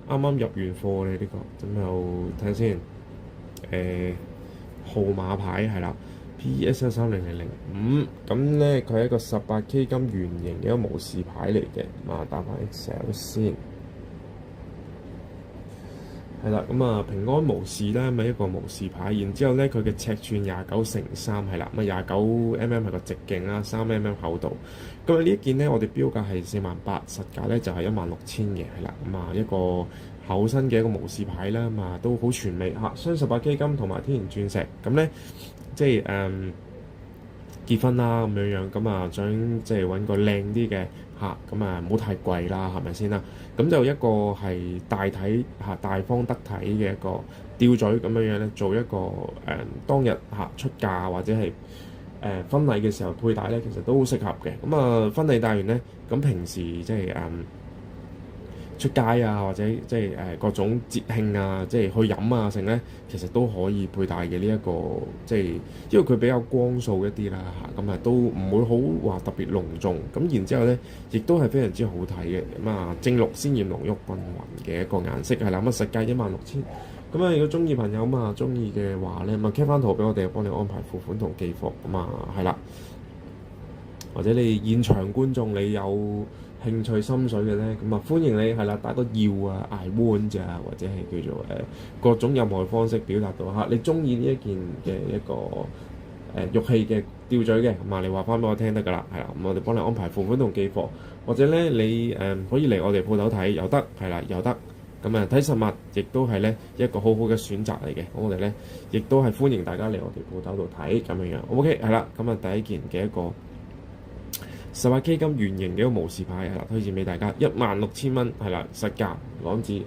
啱啱入完貨咧呢個，咁又睇下先。誒、號碼牌係啦，PS13005，咁咧佢係一個18K 金圓形嘅一個無視牌嚟嘅，打翻 Excel 先。係啦，咁平安無事啦，一個無視牌，然之後咧佢嘅尺寸29×3係啦，29mm 係個直徑啦，3mm 厚度。咁呢一件咧，我哋標價係48,000，實價咧就係16,000嘅，係啦，一個厚身嘅一個無視牌啦，都好全美嚇，雙18K金同埋天然鑽石，咁咧即係結婚啦咁樣，想即係揾個靚啲嘅嚇，唔好太貴啦，係咪先啦？咁就一個係大體嚇大方得體嘅一個吊墜咁樣咧，做一個當日出嫁或者係婚禮嘅時候佩戴咧，其實都好適合嘅。婚禮戴完咧，咁平時即係出街啊，或者即係各種節慶啊，即係去飲啊，剩咧其實都可以佩戴嘅呢一個，即係因為佢比較光素一啲啦嚇，都唔會好話特別隆重，咁然之後咧亦都係非常之好睇嘅，正綠鮮豔濃郁均勻嘅一個顏色係啦，實價16,000。如果中意朋友中意嘅話咧，cap 翻圖俾我哋，幫你安排付款同寄貨係啦。或者你現場觀眾你有興趣心水嘅咧，歡迎你係啦，打個要啊、I want 咋，或者係叫做各種任何方式表達到嚇你中意呢一件嘅一個玉器嘅吊墜嘅，你話翻俾我聽得㗎啦，係啦，我哋幫你安排付款同寄貨，或者咧你可以嚟我哋鋪頭睇又得，係啦又得，睇實物亦都係咧一個好好嘅選擇嚟嘅，我哋咧亦都係歡迎大家嚟我哋鋪頭度睇咁樣。OK 係啦，第一件嘅一個18K 金圓形嘅一個無視牌係啦，推薦俾大家16,000蚊係啦，實價港紙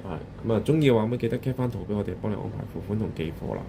係。中意嘅話記得 cap 翻圖俾我哋，幫你安排付款同寄貨啦。